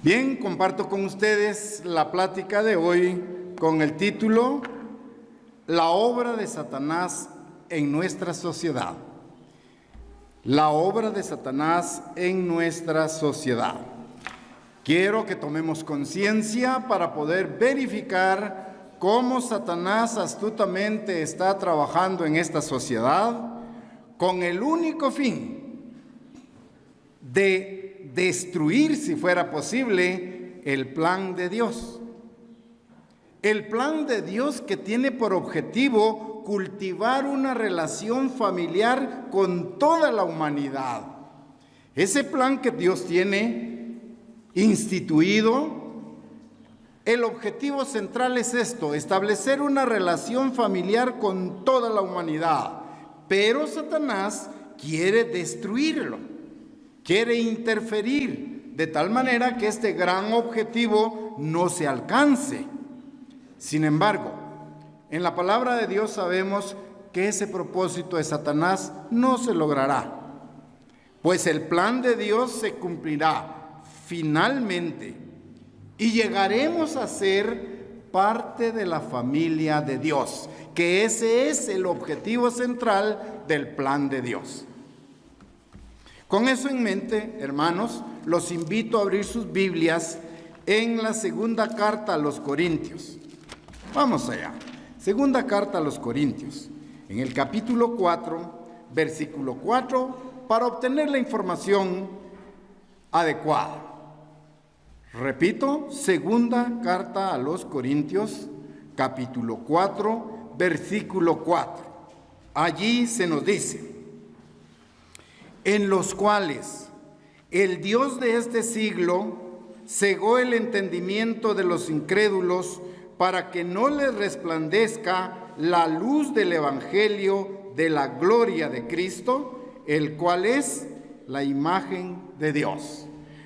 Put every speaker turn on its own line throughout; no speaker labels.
Bien, comparto con ustedes la plática de hoy con el título La obra de Satanás en nuestra sociedad. La obra de Satanás en nuestra sociedad. Quiero que tomemos conciencia para poder verificar cómo Satanás astutamente está trabajando en esta sociedad con el único fin de destruir, si fuera posible, el plan de Dios. El plan de Dios que tiene por objetivo cultivar una relación familiar con toda la humanidad. Ese plan que Dios tiene instituido, el objetivo central es esto: establecer una relación familiar con toda la humanidad. Pero Satanás quiere destruirlo, quiere interferir de tal manera que este gran objetivo no se alcance. Sin embargo, en la palabra de Dios sabemos que ese propósito de Satanás no se logrará, pues el plan de Dios se cumplirá finalmente y llegaremos a ser parte de la familia de Dios, que ese es el objetivo central del plan de Dios. Con eso en mente, hermanos, los invito a abrir sus Biblias en la segunda carta a los Corintios. Vamos allá. Segunda carta a los Corintios, en el capítulo 4, versículo 4, para obtener la información adecuada. Repito, segunda carta a los Corintios, capítulo 4, versículo 4. Allí se nos dice: en los cuales el Dios de este siglo cegó el entendimiento de los incrédulos para que no les resplandezca la luz del evangelio de la gloria de Cristo, el cual es la imagen de Dios.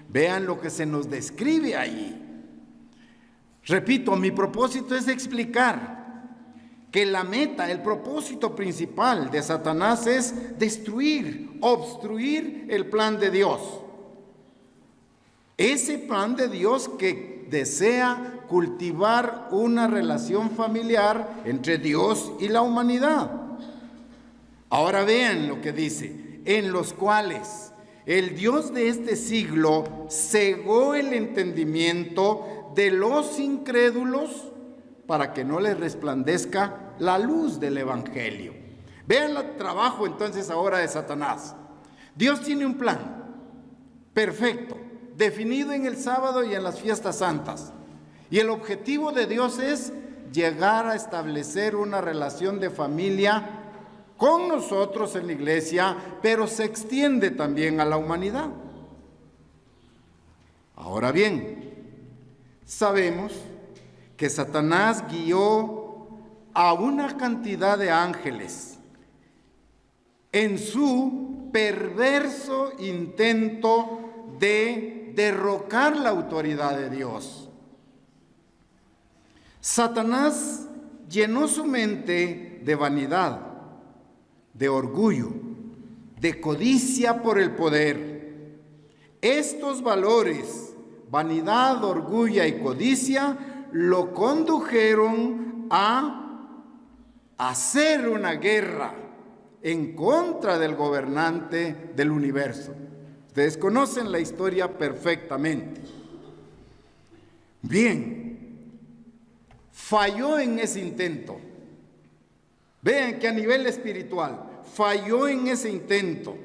Vean lo que se nos describe allí. Repito, mi propósito es explicar que la meta, el propósito principal de Satanás es destruir, obstruir el plan de Dios. Ese plan de Dios que desea cultivar una relación familiar entre Dios y la humanidad. Ahora vean lo que dice: en los cuales el Dios de este siglo cegó el entendimiento de los incrédulos para que no les resplandezca la luz del evangelio. Vean el trabajo entonces ahora de Satanás. Dios tiene un plan perfecto, definido en el sábado y en las fiestas santas. Y el objetivo de Dios es llegar a establecer una relación de familia con nosotros en la iglesia, pero se extiende también a la humanidad. Ahora bien, sabemos que Satanás guió a una cantidad de ángeles en su perverso intento de derrocar la autoridad de Dios. Satanás llenó su mente de vanidad, de orgullo, de codicia por el poder. Estos valores, vanidad, orgullo y codicia, lo condujeron a hacer una guerra en contra del gobernante del universo. Ustedes conocen la historia perfectamente. Bien, falló en ese intento. Vean que a nivel espiritual falló en ese intento.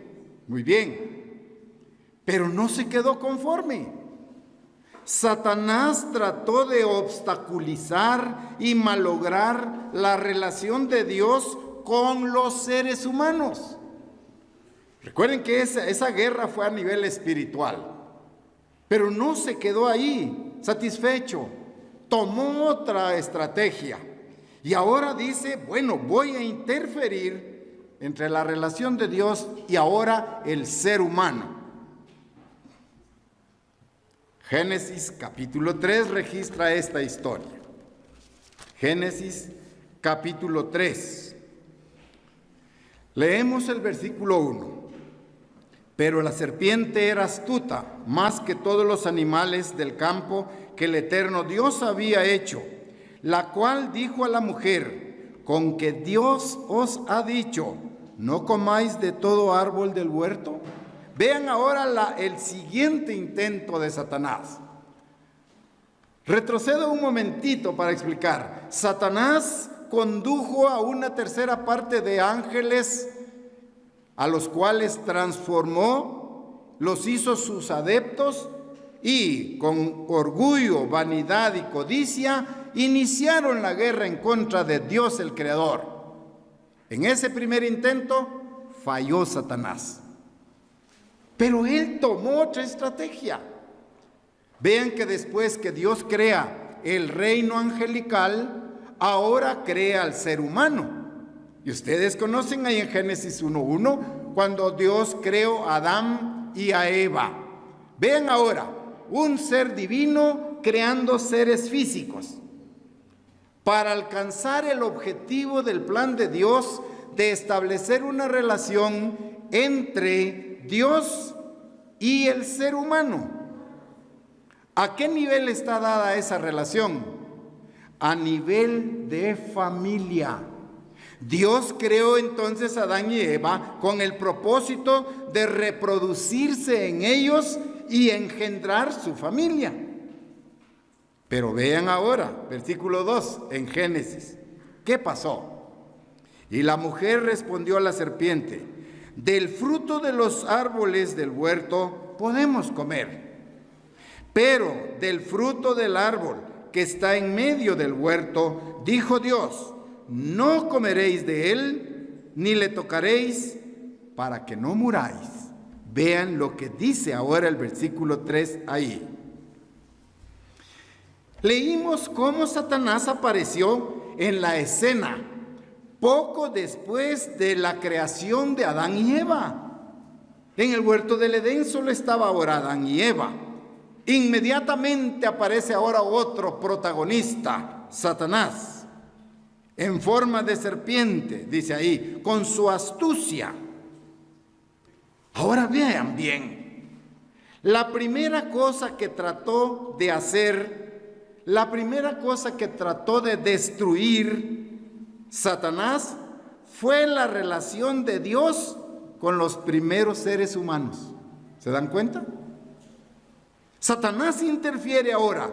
Muy bien, pero no se quedó conforme. Satanás trató de obstaculizar y malograr la relación de Dios con los seres humanos. Recuerden que esa guerra fue a nivel espiritual, pero no se quedó ahí satisfecho. Tomó otra estrategia y ahora dice: bueno, voy a interferir entre la relación de Dios y ahora el ser humano. Génesis capítulo 3 registra esta historia. Génesis capítulo 3. Leemos el versículo 1. Pero la serpiente era astuta, más que todos los animales del campo que el eterno Dios había hecho, la cual dijo a la mujer: con que Dios os ha dicho, no comáis de todo árbol del huerto. Vean ahora el siguiente intento de Satanás. Retrocedo un momentito para explicar. Satanás condujo a una tercera parte de ángeles, a los cuales transformó, los hizo sus adeptos y con orgullo, vanidad y codicia iniciaron la guerra en contra de Dios el Creador. En ese primer intento falló Satanás, pero él tomó otra estrategia. Vean que después que Dios crea el reino angelical, ahora crea al ser humano. Y ustedes conocen ahí en Génesis 1:1, cuando Dios creó a Adán y a Eva. Vean ahora, un ser divino creando seres físicos para alcanzar el objetivo del plan de Dios de establecer una relación entre Dios y el ser humano. ¿A qué nivel está dada esa relación? A nivel de familia. Dios creó entonces a Adán y Eva con el propósito de reproducirse en ellos y engendrar su familia. Pero vean ahora, versículo 2 en Génesis. ¿Qué pasó? Y la mujer respondió a la serpiente: del fruto de los árboles del huerto podemos comer, pero del fruto del árbol que está en medio del huerto, dijo Dios: no comeréis de él, ni le tocaréis, para que no muráis. Vean lo que dice ahora el versículo 3 ahí. Leímos cómo Satanás apareció en la escena poco después de la creación de Adán y Eva. En el huerto del Edén solo estaba ahora Adán y Eva. Inmediatamente aparece ahora otro protagonista, Satanás, en forma de serpiente, dice ahí, con su astucia. Ahora vean bien, la primera cosa que trató de hacer, la primera cosa que trató de destruir Satanás fue la relación de Dios con los primeros seres humanos. ¿Se dan cuenta? Satanás interfiere ahora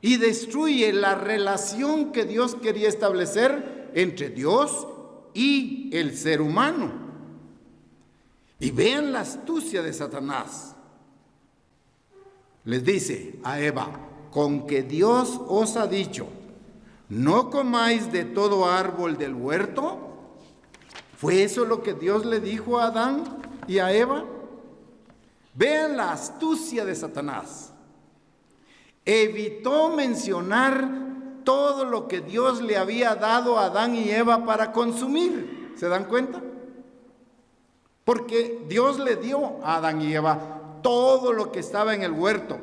y destruye la relación que Dios quería establecer entre Dios y el ser humano. Y vean la astucia de Satanás. Les dice a Eva: con que Dios os ha dicho, no comáis de todo árbol del huerto. ¿Fue eso lo que Dios le dijo a Adán y a Eva? Vean la astucia de Satanás. Evitó mencionar todo lo que Dios le había dado a Adán y Eva para consumir. ¿Se dan cuenta? Porque Dios le dio a Adán y Eva todo lo que estaba en el huerto.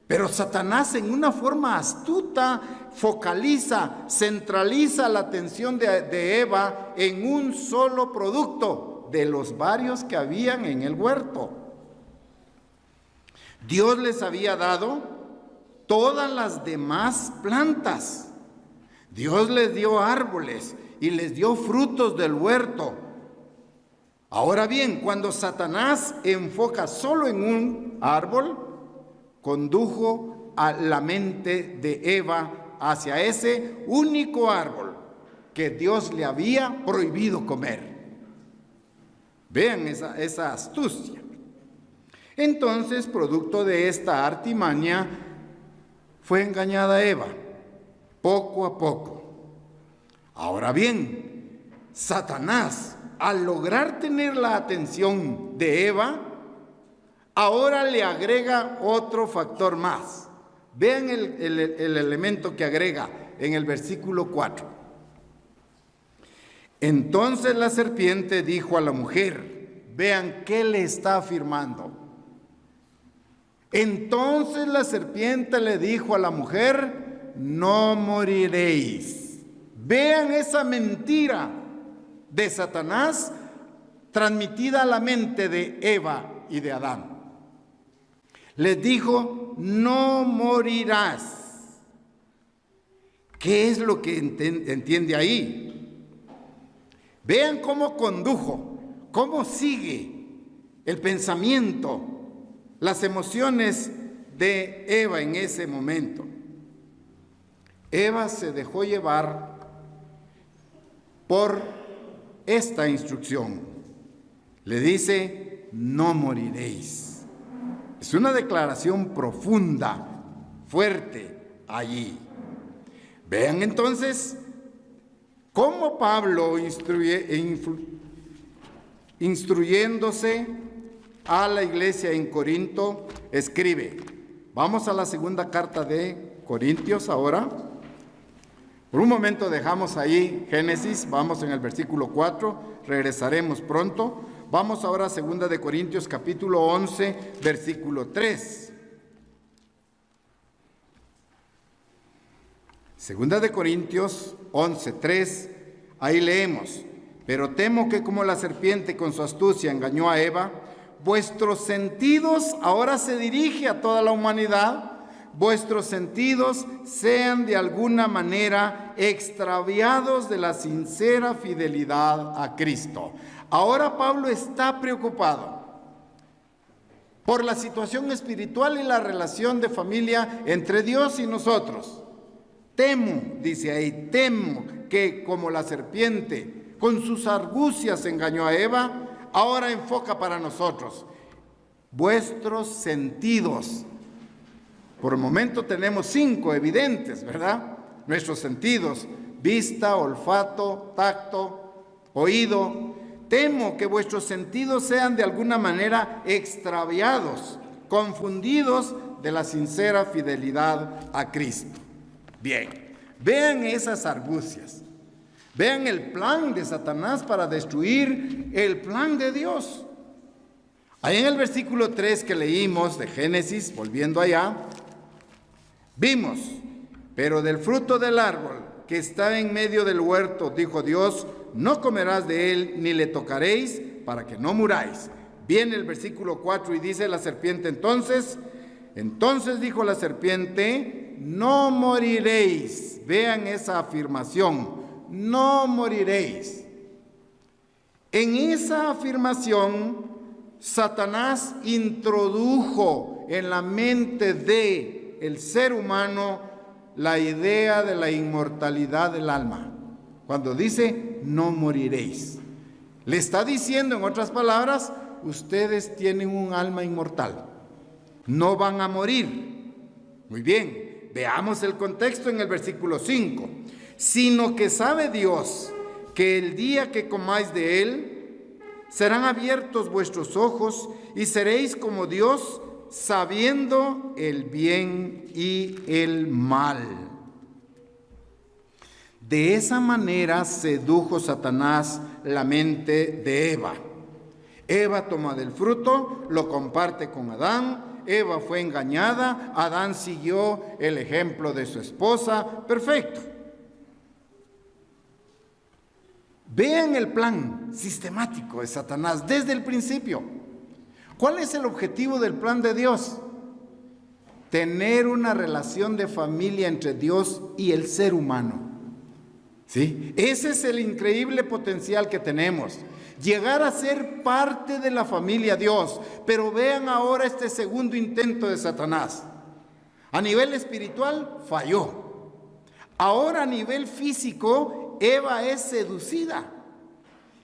Pero Satanás, en una forma astuta, focaliza, centraliza la atención de Eva en un solo producto de los varios que habían en el huerto. Dios les había dado todas las demás plantas. Dios les dio árboles y les dio frutos del huerto. Ahora bien, cuando Satanás enfoca solo en un árbol, condujo a la mente de Eva hacia ese único árbol que Dios le había prohibido comer. Vean esa astucia. Entonces, producto de esta artimaña, fue engañada Eva, poco a poco. Ahora bien, Satanás, al lograr tener la atención de Eva, ahora le agrega otro factor más. Vean el elemento que agrega en el versículo 4. Entonces la serpiente dijo a la mujer, vean qué le está afirmando. Entonces la serpiente le dijo a la mujer, no moriréis. Vean esa mentira de Satanás transmitida a la mente de Eva y de Adán. Les dijo, no morirás. ¿Qué es lo que entiende ahí? Vean cómo condujo, cómo sigue el pensamiento, las emociones de Eva en ese momento. Eva se dejó llevar por esta instrucción. Le dice, no moriréis. Es una declaración profunda, fuerte allí. Vean entonces cómo Pablo instruyéndose a la iglesia en Corinto, escribe. Vamos a la segunda carta de Corintios ahora. Por un momento dejamos ahí Génesis, vamos en el versículo 4, regresaremos pronto. Vamos ahora a 2 de Corintios capítulo 11, versículo 3. 2 de Corintios 11, 3, ahí leemos: pero temo que como la serpiente con su astucia engañó a Eva, vuestros sentidos, ahora se dirige a toda la humanidad, vuestros sentidos sean de alguna manera extraviados de la sincera fidelidad a Cristo. Ahora Pablo está preocupado por la situación espiritual y la relación de familia entre Dios y nosotros. Temo, dice ahí, temo que como la serpiente con sus argucias engañó a Eva, ahora enfoca para nosotros. Vuestros sentidos. Por el momento tenemos 5 evidentes, ¿verdad? Nuestros sentidos: vista, olfato, tacto, oído. Temo que vuestros sentidos sean de alguna manera extraviados, confundidos de la sincera fidelidad a Cristo. Bien, vean esas argucias. Vean el plan de Satanás para destruir el plan de Dios. Ahí en el versículo 3 que leímos de Génesis, volviendo allá, vimos: pero del fruto del árbol que está en medio del huerto, dijo Dios, no comerás de él ni le tocaréis para que no muráis. Viene el versículo 4 y dice la serpiente entonces dijo la serpiente, no moriréis. Vean esa afirmación, no moriréis. En esa afirmación, Satanás introdujo en la mente del ser humano la idea de la inmortalidad del alma. Cuando dice, no moriréis, le está diciendo, en otras palabras, ustedes tienen un alma inmortal, no van a morir. Muy bien, veamos el contexto en el versículo 5. Sino que sabe Dios que el día que comáis de él, serán abiertos vuestros ojos y seréis como Dios, sabiendo el bien y el mal. De esa manera sedujo Satanás la mente de Eva. Eva toma del fruto, lo comparte con Adán. Eva fue engañada, Adán siguió el ejemplo de su esposa. Perfecto. Vean el plan sistemático de Satanás desde el principio. ¿Cuál es el objetivo del plan de Dios? Tener una relación de familia entre Dios y el ser humano. ¿Sí? Ese es el increíble potencial que tenemos. Llegar a ser parte de la familia Dios. Pero vean ahora este segundo intento de Satanás. A nivel espiritual, falló. Ahora a nivel físico, Eva es seducida.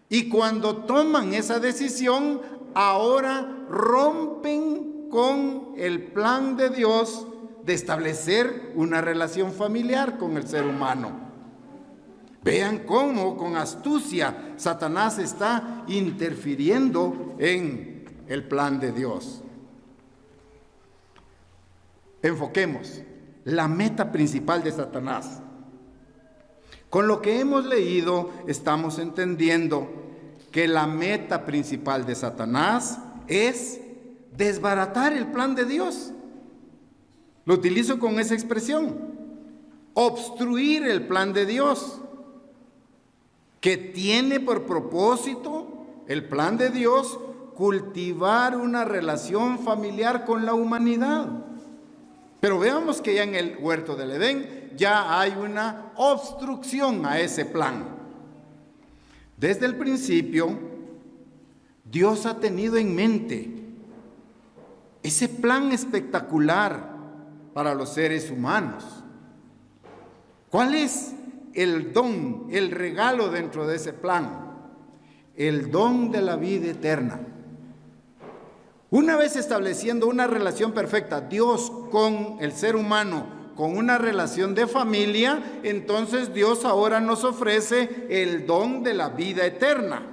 Y cuando toman esa decisión, ahora rompen con el plan de Dios de establecer una relación familiar con el ser humano. Vean cómo con astucia Satanás está interfiriendo en el plan de Dios. Enfoquemos la meta principal de Satanás. Con lo que hemos leído, estamos entendiendo que la meta principal de Satanás es desbaratar el plan de Dios. Lo utilizo con esa expresión. Obstruir el plan de Dios, que tiene por propósito el plan de Dios, cultivar una relación familiar con la humanidad. Pero veamos que ya en el huerto del Edén ya hay una obstrucción a ese plan. Desde el principio, Dios ha tenido en mente ese plan espectacular para los seres humanos. ¿Cuál es el don, el regalo dentro de ese plan? El don de la vida eterna. Una vez estableciendo una relación perfecta, Dios con el ser humano, con una relación de familia, entonces Dios ahora nos ofrece el don de la vida eterna.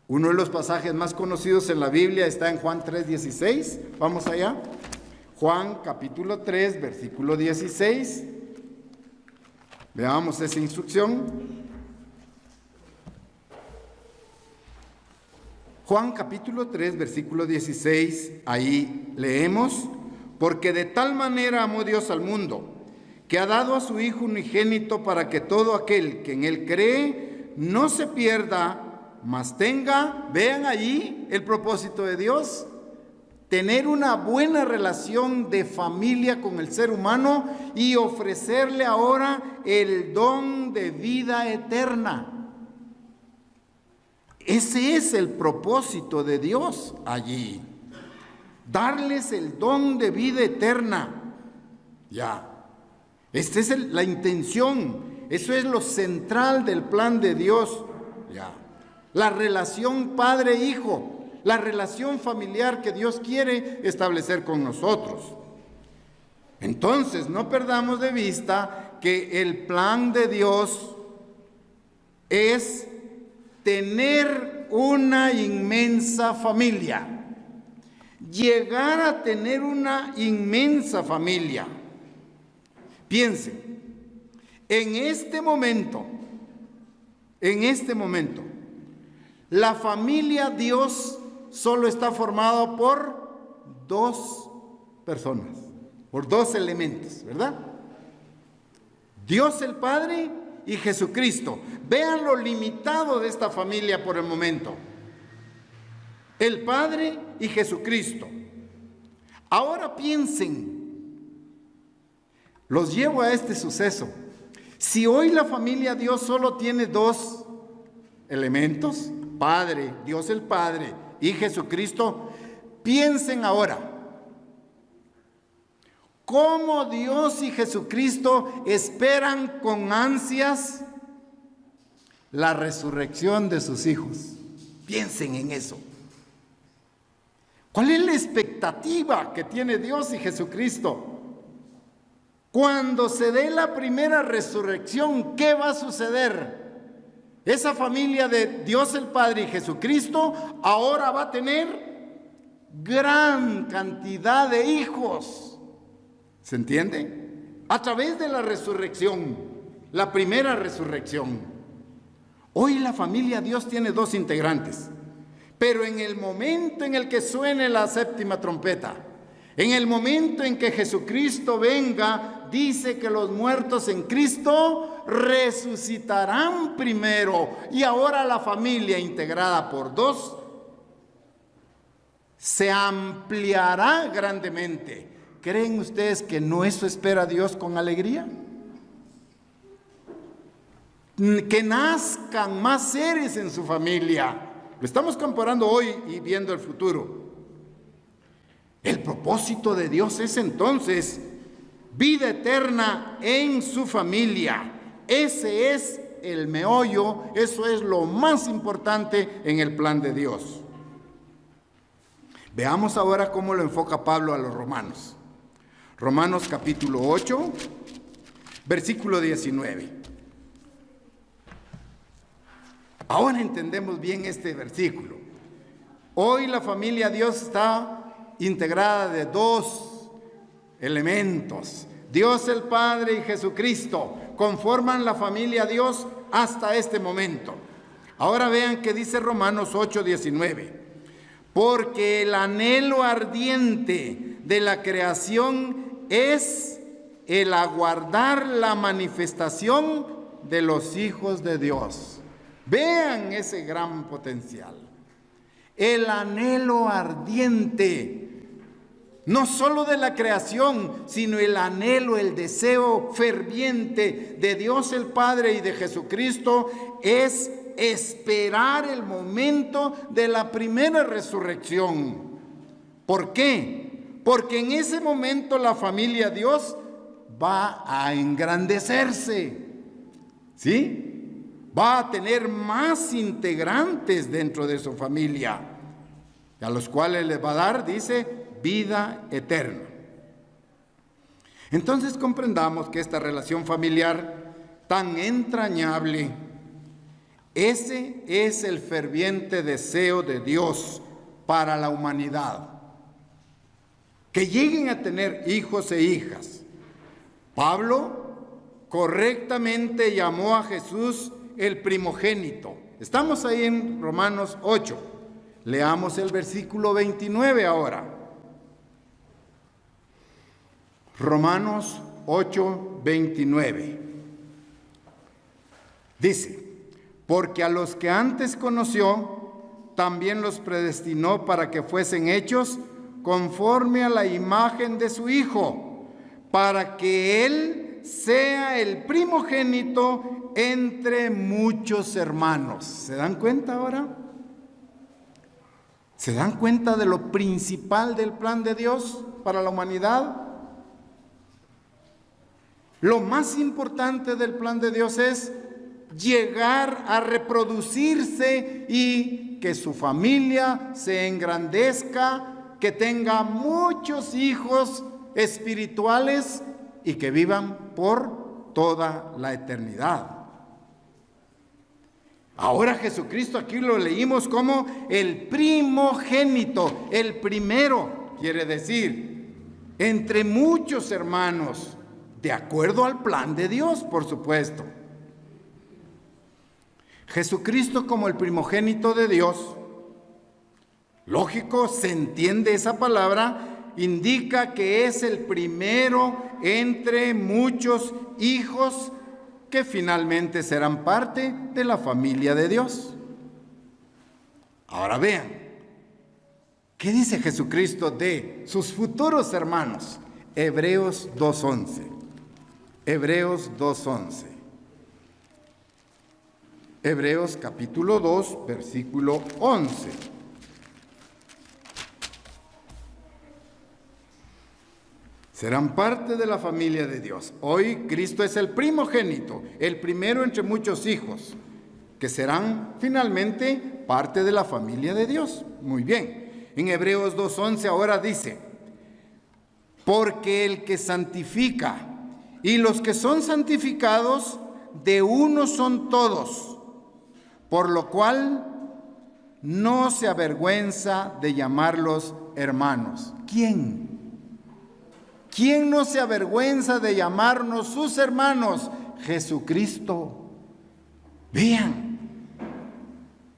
Uno de los pasajes más conocidos en la Biblia está en Juan 3:16. Vamos allá. Juan capítulo 3, versículo 16. Veamos esa instrucción. Juan capítulo 3, versículo 16, ahí leemos: porque de tal manera amó Dios al mundo, que ha dado a su Hijo unigénito, para que todo aquel que en Él cree no se pierda, mas tenga, vean allí el propósito de Dios, tener una buena relación de familia con el ser humano y ofrecerle ahora el don de vida eterna. Ese es el propósito de Dios allí, darles el don de vida eterna. Ya, esta es la intención, eso es lo central del plan de Dios. Ya, la relación padre-hijo, la relación familiar que Dios quiere establecer con nosotros. Entonces, no perdamos de vista que el plan de Dios es tener una inmensa familia, llegar a tener una inmensa familia. Piensen, en este momento, la familia Dios solo está formada por dos personas, por dos elementos, ¿verdad? Dios el Padre y Jesucristo. Vean lo limitado de esta familia por el momento. El Padre y Jesucristo. Ahora piensen, los llevo a este suceso. Si hoy la familia Dios solo tiene dos elementos, Padre, Dios el Padre y Jesucristo, piensen ahora cómo Dios y Jesucristo esperan con ansias la resurrección de sus hijos. Piensen en eso. ¿Cuál es la expectativa que tiene Dios y Jesucristo? Cuando se dé la primera resurrección, ¿qué va a suceder? Esa familia de Dios el Padre y Jesucristo ahora va a tener gran cantidad de hijos. ¿Se entiende? A través de la resurrección, la primera resurrección. Hoy la familia Dios tiene dos integrantes, pero en el momento en el que suene la séptima trompeta, en el momento en que Jesucristo venga, dice que los muertos en Cristo resucitarán primero, y ahora la familia integrada por dos se ampliará grandemente. ¿Creen ustedes que no eso espera Dios con alegría? Que nazcan más seres en su familia. Lo estamos comparando hoy y viendo el futuro. El propósito de Dios es entonces vida eterna en su familia. Ese es el meollo, eso es lo más importante en el plan de Dios. Veamos ahora cómo lo enfoca Pablo a los romanos. Romanos capítulo 8, versículo 19. Ahora entendemos bien este versículo. Hoy la familia Dios está integrada de dos elementos. Dios el Padre y Jesucristo conforman la familia Dios hasta este momento. Ahora vean que dice Romanos 8:19. Porque el anhelo ardiente de la creación es el aguardar la manifestación de los hijos de Dios. Vean ese gran potencial. El anhelo ardiente, no solo de la creación, sino el anhelo, el deseo ferviente de Dios el Padre y de Jesucristo es esperar el momento de la primera resurrección. ¿Por qué? Porque en ese momento la familia de Dios va a engrandecerse, ¿sí? Va a tener más integrantes dentro de su familia, a los cuales les va a dar, dice, vida eterna. Entonces comprendamos que esta relación familiar tan entrañable, ese es el ferviente deseo de Dios para la humanidad. Que lleguen a tener hijos e hijas. Pablo correctamente llamó a Jesús el primogénito. Estamos ahí en Romanos 8. Leamos el versículo 29 ahora. Romanos 8, 29. Dice: porque a los que antes conoció, también los predestinó para que fuesen hechos conforme a la imagen de su Hijo, para que Él sea el primogénito entre muchos hermanos. ¿Se dan cuenta ahora? ¿Se dan cuenta de lo principal del plan de Dios para la humanidad? Lo más importante del plan de Dios es llegar a reproducirse y que su familia se engrandezca, que tenga muchos hijos espirituales y que vivan por toda la eternidad. Ahora Jesucristo aquí lo leímos como el primogénito, el primero, quiere decir, entre muchos hermanos, de acuerdo al plan de Dios, por supuesto. Jesucristo como el primogénito de Dios, lógico, se entiende esa palabra, indica que es el primero entre muchos hijos que finalmente serán parte de la familia de Dios. Ahora vean, ¿qué dice Jesucristo de sus futuros hermanos? Hebreos 2:11. Hebreos 2:11. Hebreos capítulo 2, versículo 11. Serán parte de la familia de Dios. Hoy Cristo es el primogénito, el primero entre muchos hijos, que serán finalmente parte de la familia de Dios. Muy bien. En Hebreos 2:11 ahora dice: porque el que santifica y los que son santificados, de uno son todos, por lo cual no se avergüenza de llamarlos hermanos. ¿Quién? ¿Quién no se avergüenza de llamarnos sus hermanos? Jesucristo. Vean,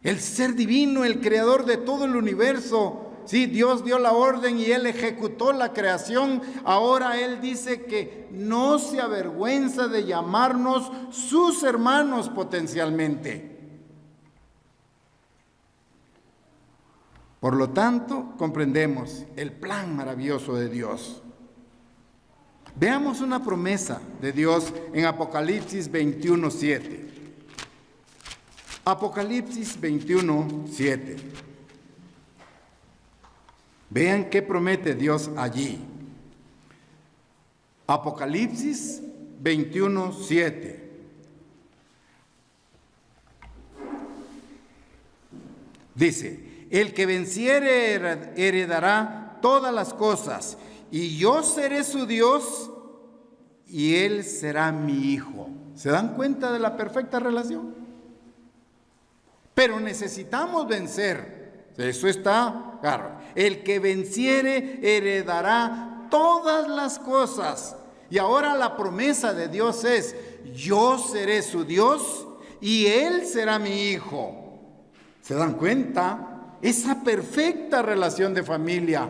el ser divino, el creador de todo el universo. Sí, Dios dio la orden y Él ejecutó la creación. Ahora Él dice que no se avergüenza de llamarnos sus hermanos potencialmente. Por lo tanto, comprendemos el plan maravilloso de Dios. Veamos una promesa de Dios en Apocalipsis 21:7. Apocalipsis 21:7. Vean qué promete Dios allí. Apocalipsis 21:7. Dice: el que venciere heredará todas las cosas, y yo seré su Dios, y él será mi hijo. ¿Se dan cuenta de la perfecta relación? Pero necesitamos vencer. Eso está claro. El que venciere heredará todas las cosas. Y ahora la promesa de Dios es: yo seré su Dios y él será mi hijo. ¿Se dan cuenta? Esa perfecta relación de familia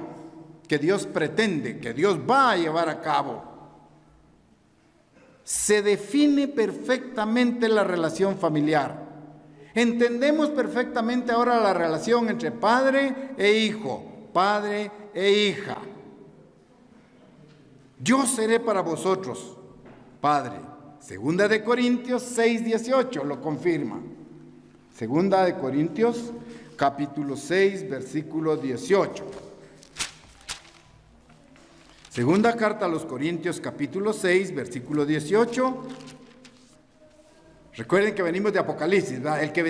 que Dios pretende, que Dios va a llevar a cabo. Se define perfectamente la relación familiar. Entendemos perfectamente ahora la relación entre padre e hijo, padre e hija. Yo seré para vosotros padre. Segunda de Corintios 6:18 lo confirma. Segunda de Corintios capítulo 6, versículo 18. Segunda carta a los Corintios capítulo 6, versículo 18. Recuerden que venimos de Apocalipsis, ¿verdad? El que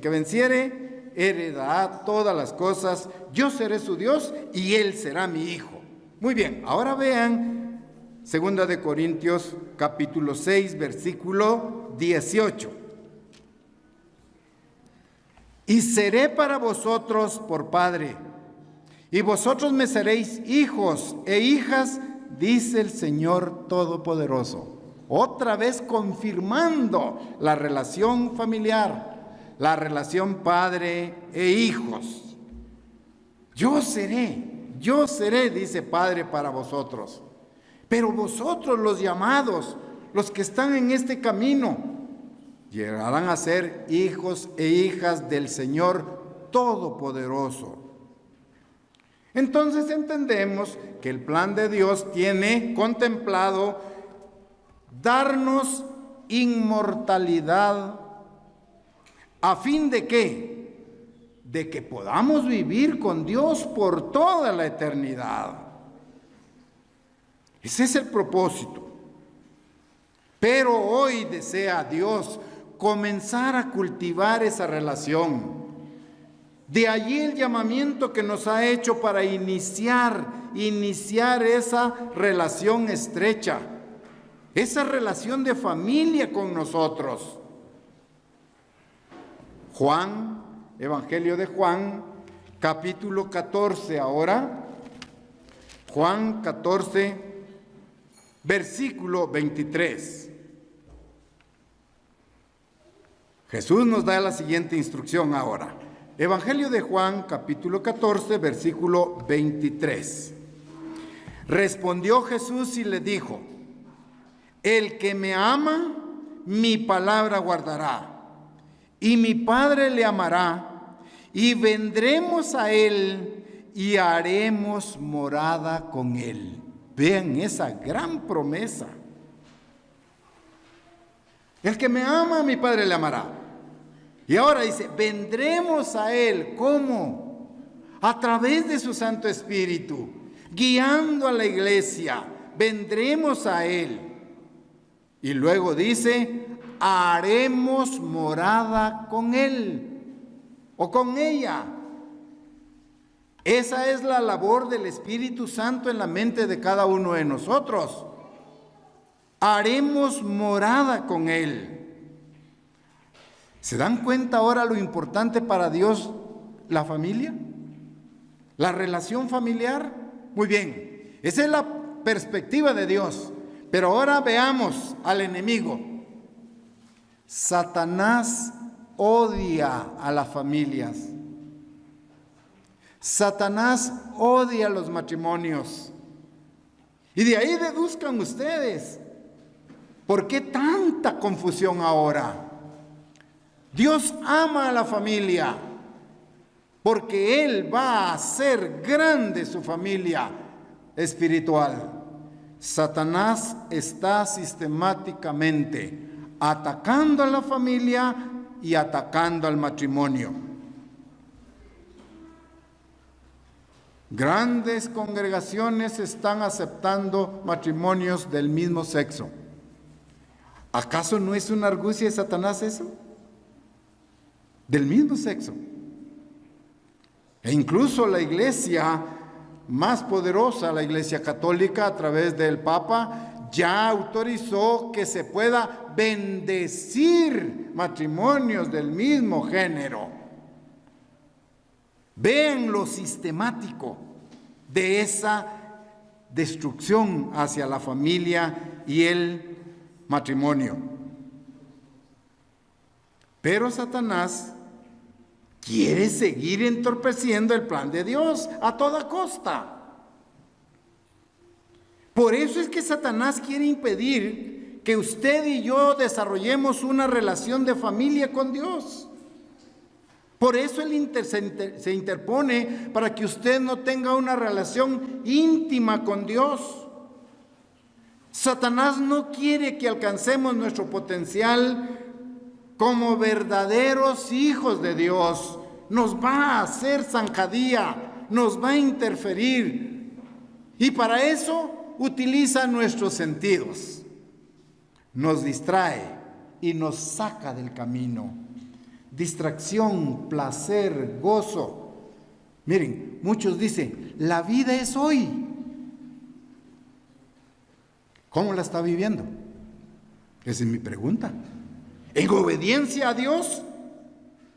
venciere, heredará todas las cosas. Yo seré su Dios y él será mi hijo. Muy bien, ahora vean Segunda de Corintios capítulo 6, versículo 18. Y seré para vosotros por padre, y vosotros me seréis hijos e hijas, dice el Señor Todopoderoso. Otra vez confirmando la relación familiar, la relación padre e hijos. Yo seré, dice Padre, para vosotros. Pero vosotros, los llamados, los que están en este camino, llegarán a ser hijos e hijas del Señor Todopoderoso. Entonces entendemos que el plan de Dios tiene contemplado darnos inmortalidad, ¿a fin de qué? De que podamos vivir con Dios por toda la eternidad. Ese es el propósito. Pero hoy desea Dios comenzar a cultivar esa relación. De allí el llamamiento que nos ha hecho para iniciar esa relación estrecha, esa relación de familia con nosotros. Juan, Evangelio de Juan, capítulo 14 ahora. Juan 14, versículo 23. Jesús nos da la siguiente instrucción ahora. Evangelio de Juan, capítulo 14, versículo 23. Respondió Jesús y le dijo: el que me ama, mi palabra guardará, y mi Padre le amará, y vendremos a él y haremos morada con él. Vean esa gran promesa. El que me ama, mi Padre le amará. Y ahora dice, vendremos a él. ¿Cómo? A través de su Santo Espíritu, guiando a la iglesia. Vendremos a él. Y luego dice, haremos morada con él o con ella. Esa es la labor del Espíritu Santo en la mente de cada uno de nosotros. Haremos morada con él. ¿Se dan cuenta ahora lo importante para Dios la familia? ¿La relación familiar? Muy bien, esa es la perspectiva de Dios. Pero ahora veamos al enemigo. Satanás odia a las familias. Satanás odia los matrimonios. Y de ahí deduzcan ustedes, ¿por qué tanta confusión ahora? Dios ama a la familia, porque Él va a hacer grande su familia espiritual. Satanás está sistemáticamente atacando a la familia y atacando al matrimonio. Grandes congregaciones están aceptando matrimonios del mismo sexo. ¿Acaso no es una argucia de Satanás eso? Del mismo sexo. E incluso la iglesia más poderosa, la Iglesia Católica, a través del Papa, ya autorizó que se pueda bendecir matrimonios del mismo género. Vean lo sistemático de esa destrucción hacia la familia y el matrimonio. Pero Satanás quiere seguir entorpeciendo el plan de Dios a toda costa. Por eso es que Satanás quiere impedir que usted y yo desarrollemos una relación de familia con Dios. Por eso Él se interpone para que usted no tenga una relación íntima con Dios. Satanás no quiere que alcancemos nuestro potencial como verdaderos hijos de Dios. Nos va a hacer zancadilla, nos va a interferir. Y para eso utiliza nuestros sentidos. Nos distrae y nos saca del camino. Distracción, placer, gozo. Miren, muchos dicen, la vida es hoy. ¿Cómo la está viviendo? Esa es mi pregunta. ¿En obediencia a Dios?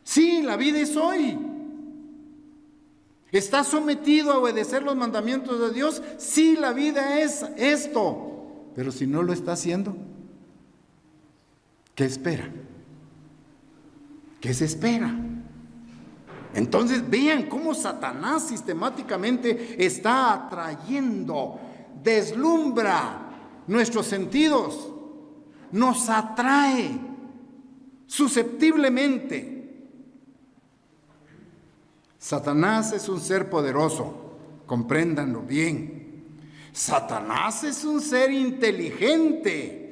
Sí, la vida es hoy. ¿Está sometido a obedecer los mandamientos de Dios? Sí, la vida es esto. Pero si no lo está haciendo, ¿qué espera? ¿Qué se espera? Entonces vean cómo Satanás sistemáticamente está atrayendo, deslumbra nuestros sentidos, nos atrae susceptiblemente. Satanás es un ser poderoso, compréndanlo bien. Satanás es un ser inteligente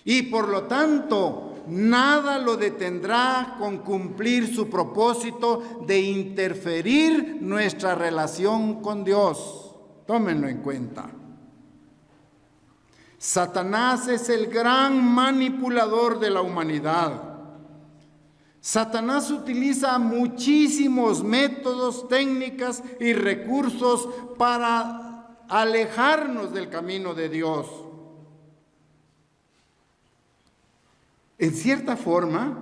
y por lo tanto nada lo detendrá con cumplir su propósito de interferir nuestra relación con Dios. Tómenlo en cuenta. Satanás es el gran manipulador de la humanidad. Satanás utiliza muchísimos métodos, técnicas y recursos para alejarnos del camino de Dios. En cierta forma,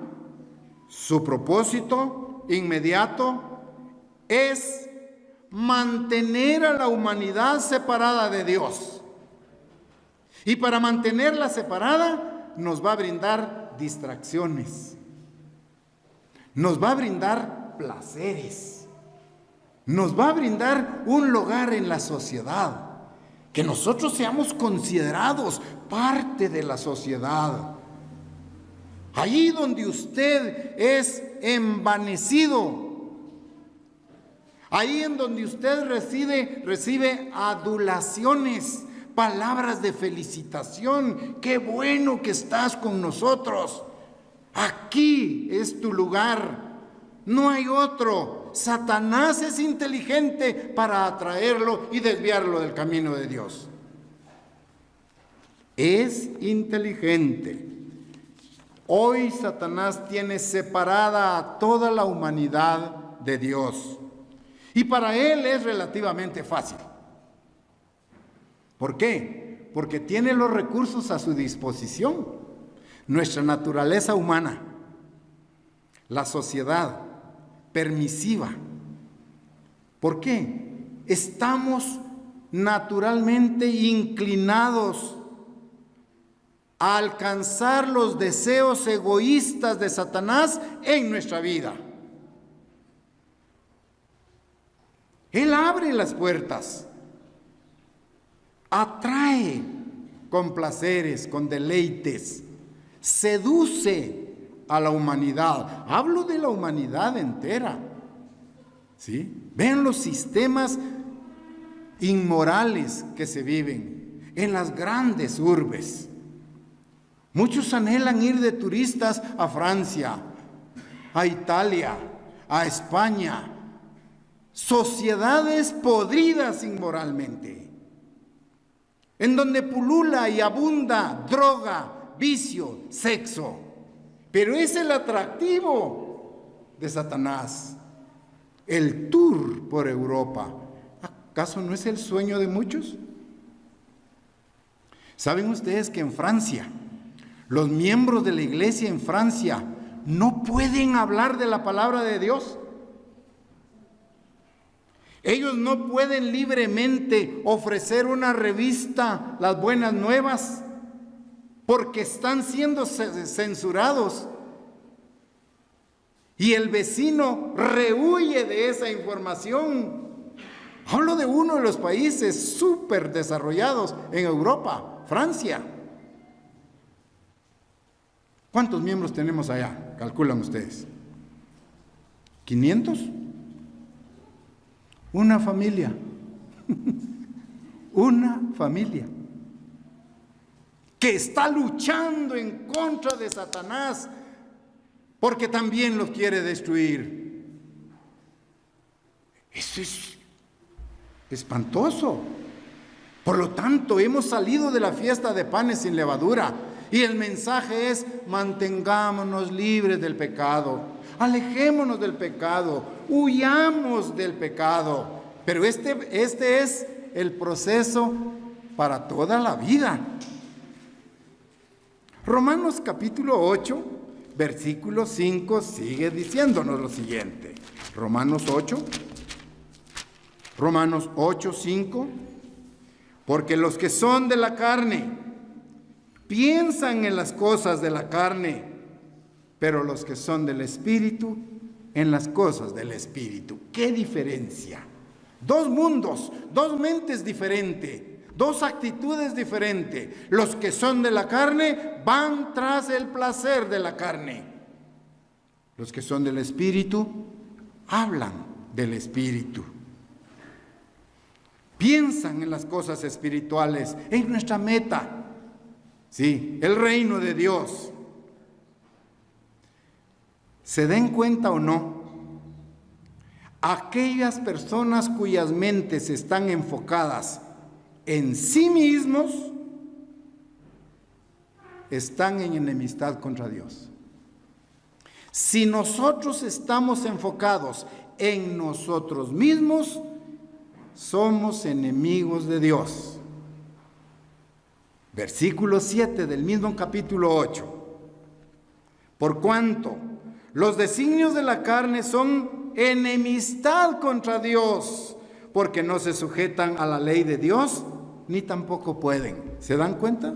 su propósito inmediato es mantener a la humanidad separada de Dios. Y para mantenerla separada, nos va a brindar distracciones, nos va a brindar placeres, nos va a brindar un lugar en la sociedad, que nosotros seamos considerados parte de la sociedad. Allí donde usted es envanecido, ahí en donde usted recibe adulaciones, palabras de felicitación. Qué bueno que estás con nosotros. Aquí es tu lugar. No hay otro. Satanás es inteligente para atraerlo y desviarlo del camino de Dios. Es inteligente. Hoy Satanás tiene separada a toda la humanidad de Dios. Y para él es relativamente fácil. ¿Por qué? Porque tiene los recursos a su disposición. Nuestra naturaleza humana, la sociedad permisiva. ¿Por qué? Estamos naturalmente inclinados a alcanzar los deseos egoístas de Satanás en nuestra vida. Él abre las puertas, atrae con placeres, con deleites, seduce a la humanidad. Hablo de la humanidad entera, ¿sí? Vean los sistemas inmorales que se viven en las grandes urbes. Muchos anhelan ir de turistas a Francia, a Italia, a España. Sociedades podridas inmoralmente, en donde pulula y abunda droga, vicio, sexo. Pero es el atractivo de Satanás, el tour por Europa. ¿Acaso no es el sueño de muchos? ¿Saben ustedes que en Francia, los miembros de la iglesia en Francia no pueden hablar de la palabra de Dios? Ellos no pueden libremente ofrecer una revista, Las Buenas Nuevas, porque están siendo censurados. Y el vecino rehuye de esa información. Hablo de uno de los países súper desarrollados en Europa, Francia. ¿Cuántos miembros tenemos allá? Calculan ustedes. ¿500? Una familia. Una familia que está luchando en contra de Satanás porque también los quiere destruir. Eso es espantoso. Por lo tanto, hemos salido de la fiesta de panes sin levadura y el mensaje es: mantengámonos libres del pecado, alejémonos del pecado, huyamos del pecado. Pero este es el proceso para toda la vida. Romanos capítulo 8, versículo 5 sigue diciéndonos lo siguiente. Romanos 8, 5. Porque los que son de la carne piensan en las cosas de la carne, pero los que son del Espíritu, en las cosas del Espíritu. ¿Qué diferencia? Dos mundos, dos mentes diferentes, dos actitudes diferentes. Los que son de la carne van tras el placer de la carne. Los que son del Espíritu hablan del Espíritu. Piensan en las cosas espirituales, en nuestra meta. Sí, el reino de Dios. ¿Se den cuenta o no? Aquellas personas cuyas mentes están enfocadas en sí mismos están en enemistad contra Dios. Si nosotros estamos enfocados en nosotros mismos, somos enemigos de Dios. Versículo 7 del mismo capítulo 8. Por cuanto los designios de la carne son enemistad contra Dios, porque no se sujetan a la ley de Dios, ni tampoco pueden. ¿Se dan cuenta?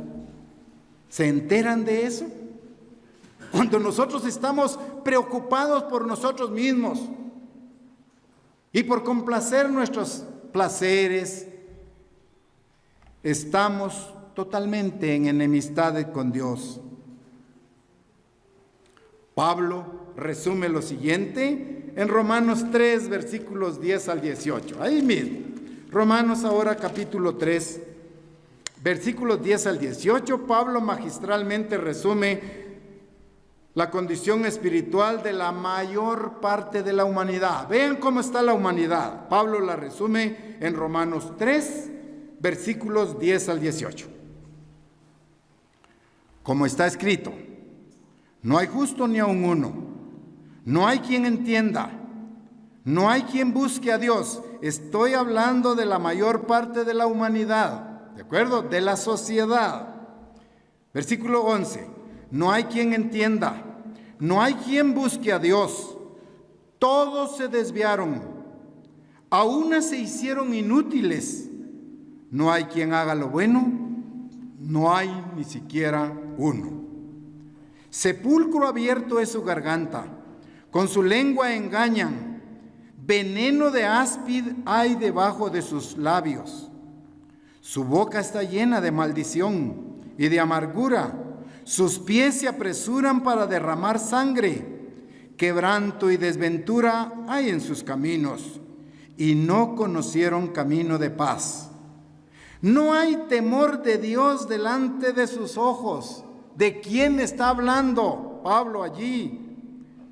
¿Se enteran de eso? Cuando nosotros estamos preocupados por nosotros mismos y por complacer nuestros placeres, estamos totalmente en enemistad con Dios. Pablo resume lo siguiente en Romanos 3, versículos 10 al 18. Ahí mismo. Romanos ahora capítulo 3, versículos 10 al 18. Pablo magistralmente resume la condición espiritual de la mayor parte de la humanidad. Vean cómo está la humanidad. Pablo la resume en Romanos 3, versículos 10 al 18. Como está escrito: no hay justo ni aun uno, no hay quien entienda, no hay quien busque a Dios. Estoy hablando de la mayor parte de la humanidad, ¿de acuerdo? De la sociedad. Versículo 11: no hay quien entienda, no hay quien busque a Dios. Todos se desviaron, a una se hicieron inútiles. No hay quien haga lo bueno, no hay ni siquiera uno. Sepulcro abierto es su garganta, con su lengua engañan. Veneno de áspid hay debajo de sus labios. Su boca está llena de maldición y de amargura. Sus pies se apresuran para derramar sangre. Quebranto y desventura hay en sus caminos, y no conocieron camino de paz. No hay temor de Dios delante de sus ojos. ¿De quién está hablando Pablo allí?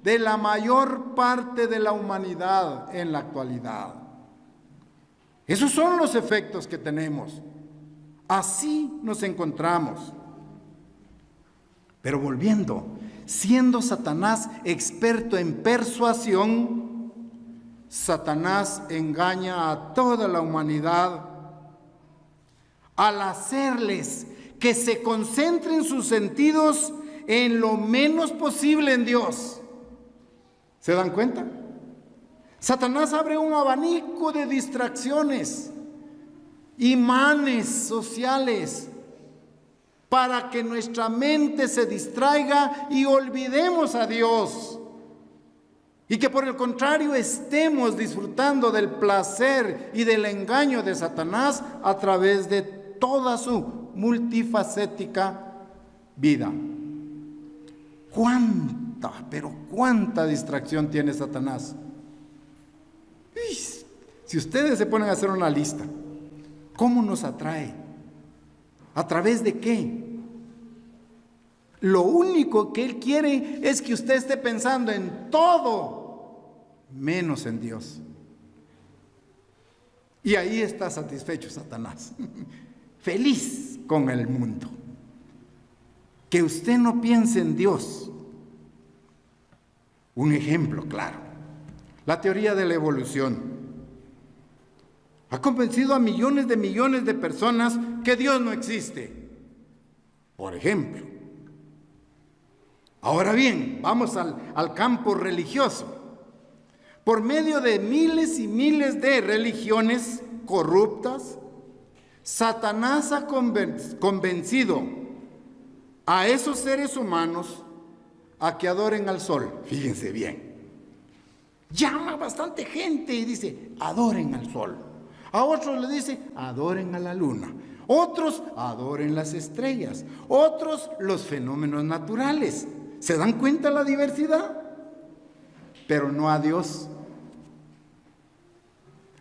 De la mayor parte de la humanidad en la actualidad. Esos son los efectos que tenemos. Así nos encontramos. Pero volviendo, siendo Satanás experto en persuasión, Satanás engaña a toda la humanidad al hacerles que se concentren sus sentidos en lo menos posible en Dios. ¿Se dan cuenta? Satanás abre un abanico de distracciones, imanes sociales, para que nuestra mente se distraiga y olvidemos a Dios. Y que por el contrario estemos disfrutando del placer y del engaño de Satanás a través de toda su multifacética vida. cuánta distracción tiene Satanás. Si ustedes se ponen a hacer una lista, ¿cómo nos atrae? ¿A través de qué? Lo único que él quiere es que usted esté pensando en todo, menos en Dios. Y ahí está satisfecho Satanás, feliz con el mundo. Que usted no piense en Dios. Un ejemplo claro, la teoría de la evolución. Ha convencido a millones de personas que Dios no existe, por ejemplo. Ahora bien, vamos al campo religioso. Por medio de miles y miles de religiones corruptas, Satanás ha convencido a esos seres humanos a que adoren al sol. Fíjense bien. Llama a bastante gente y dice, adoren al sol. A otros le dice, adoren a la luna. Otros, adoren las estrellas. Otros, los fenómenos naturales. ¿Se dan cuenta la diversidad? Pero no a Dios.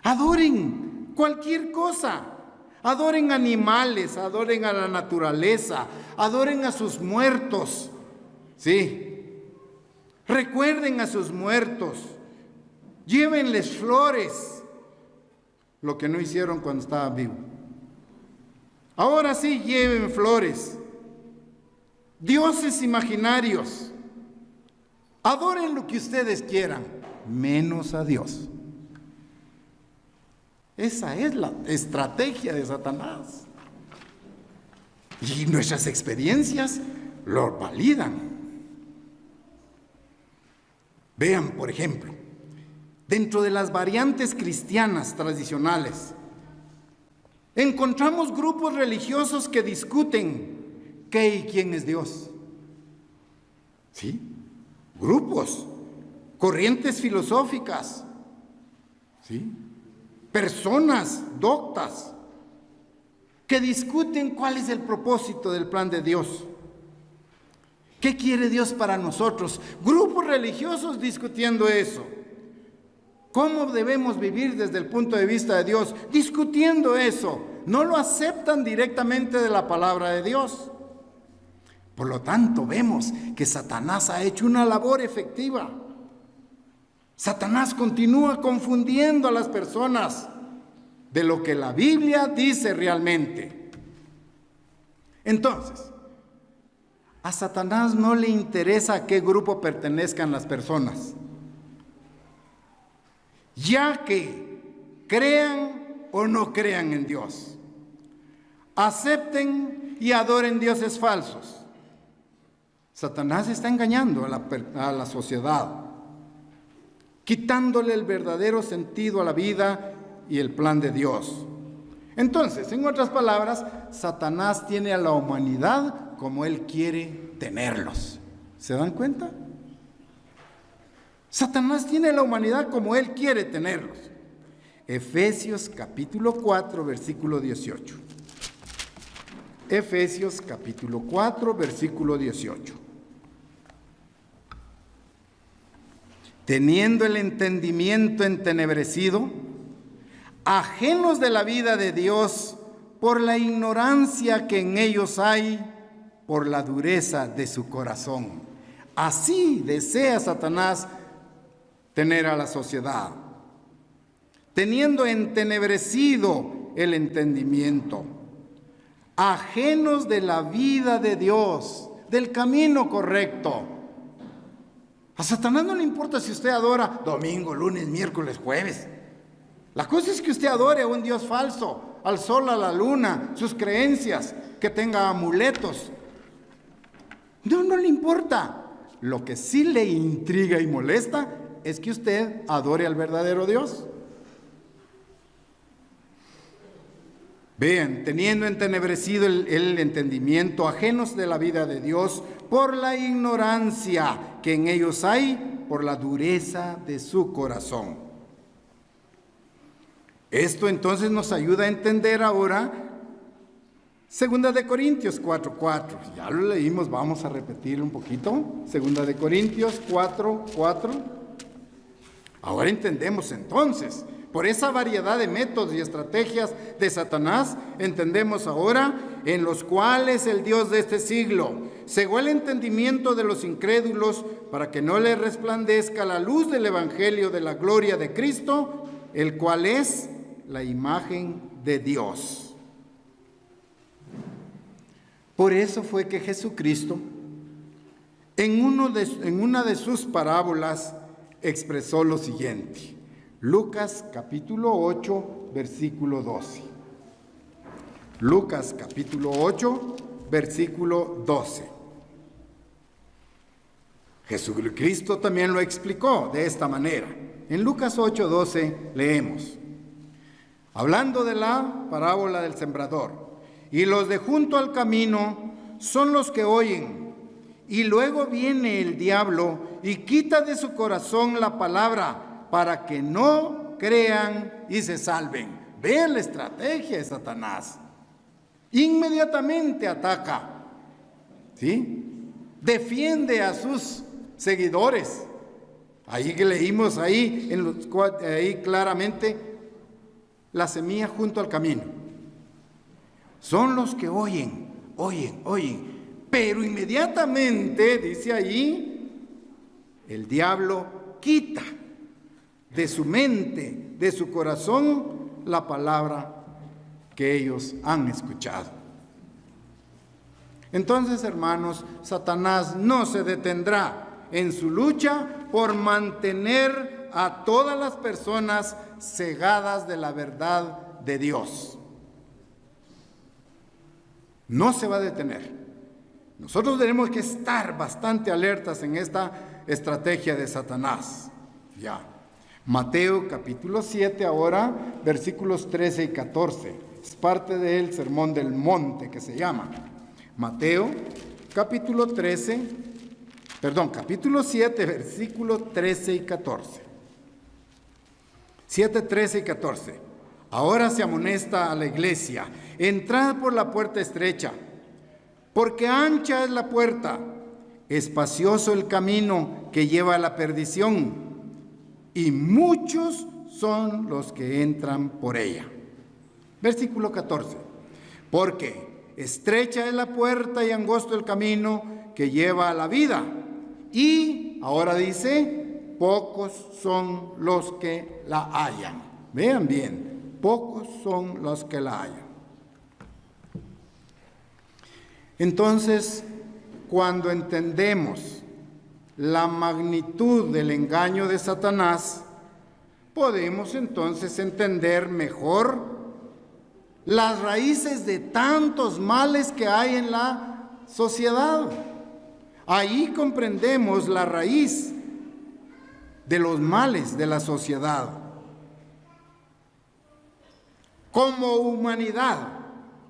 Adoren cualquier cosa. Adoren animales, adoren a la naturaleza, adoren a sus muertos. Sí. Recuerden a sus muertos. Llévenles flores. Lo que no hicieron cuando estaba vivo. Ahora sí, lleven flores. Dioses imaginarios. Adoren lo que ustedes quieran, menos a Dios. Esa es la estrategia de Satanás. Y nuestras experiencias lo validan. Vean, por ejemplo, dentro de las variantes cristianas tradicionales, encontramos grupos religiosos que discuten qué y quién es Dios. ¿Sí? Grupos, corrientes filosóficas, ¿sí? Personas doctas que discuten cuál es el propósito del plan de Dios. ¿Qué quiere Dios para nosotros? Grupos religiosos discutiendo eso. ¿Cómo debemos vivir desde el punto de vista de Dios? Discutiendo eso. No lo aceptan directamente de la palabra de Dios. Por lo tanto, vemos que Satanás ha hecho una labor efectiva. Satanás continúa confundiendo a las personas de lo que la Biblia dice realmente. Entonces, a Satanás no le interesa a qué grupo pertenezcan las personas, ya que crean o no crean en Dios, acepten y adoren dioses falsos. Satanás está engañando a la sociedad, quitándole el verdadero sentido a la vida y el plan de Dios. Entonces, en otras palabras, Satanás tiene a la humanidad como él quiere tenerlos. ¿Se dan cuenta? Satanás tiene a la humanidad como él quiere tenerlos. Efesios capítulo 4, versículo 18. Efesios capítulo 4, versículo 18. Teniendo el entendimiento entenebrecido, ajenos de la vida de Dios por la ignorancia que en ellos hay, por la dureza de su corazón. Así desea Satanás tener a la sociedad, teniendo entenebrecido el entendimiento, ajenos de la vida de Dios, del camino correcto. A Satanás no le importa si usted adora domingo, lunes, miércoles, jueves. La cosa es que usted adore a un Dios falso, al sol, a la luna, sus creencias, que tenga amuletos. No le importa. Lo que sí le intriga y molesta es que usted adore al verdadero Dios. Vean, teniendo entenebrecido el entendimiento, ajenos de la vida de Dios, por la ignorancia que en ellos hay, por la dureza de su corazón. Esto entonces nos ayuda a entender ahora Segunda de Corintios 4:4. Ya lo leímos, vamos a repetir un poquito. Segunda de Corintios 4:4. Ahora entendemos entonces, por esa variedad de métodos y estrategias de Satanás, entendemos ahora en los cuales el Dios de este siglo cegó el entendimiento de los incrédulos para que no les resplandezca la luz del evangelio de la gloria de Cristo, el cual es la imagen de Dios. Por eso fue que Jesucristo, en una de sus parábolas, expresó lo siguiente. Lucas capítulo 8, versículo 12. Lucas capítulo 8, versículo 12. Jesucristo también lo explicó de esta manera. En Lucas 8, 12 leemos, hablando de la parábola del sembrador: y los de junto al camino son los que oyen, y luego viene el diablo y quita de su corazón la palabra para que no crean y se salven. Vean la estrategia de Satanás. Inmediatamente ataca, ¿sí? Defiende a sus seguidores. Ahí que leímos ahí claramente la semilla junto al camino. Son los que oyen, pero inmediatamente, dice ahí, el diablo quita de su mente, de su corazón, la palabra que ellos han escuchado. Entonces, hermanos, Satanás no se detendrá en su lucha por mantener a todas las personas cegadas de la verdad de Dios. No se va a detener. Nosotros tenemos que estar bastante alertas en esta estrategia de Satanás. Ya. Mateo capítulo 7 ahora, versículos 13 y 14. Es parte del Sermón del Monte que se llama. Mateo capítulo 7, versículos 13 y 14. 7, 13 y 14. Ahora se amonesta a la iglesia: entrad por la puerta estrecha, porque ancha es la puerta, espacioso el camino que lleva a la perdición, y muchos son los que entran por ella. Versículo 14. Porque estrecha es la puerta y angosto el camino que lleva a la vida, y ahora dice, pocos son los que la hallan. Vean bien. Pocos son los que la hallan. Entonces, cuando entendemos la magnitud del engaño de Satanás, podemos entonces entender mejor las raíces de tantos males que hay en la sociedad. Ahí comprendemos la raíz de los males de la sociedad. Como humanidad,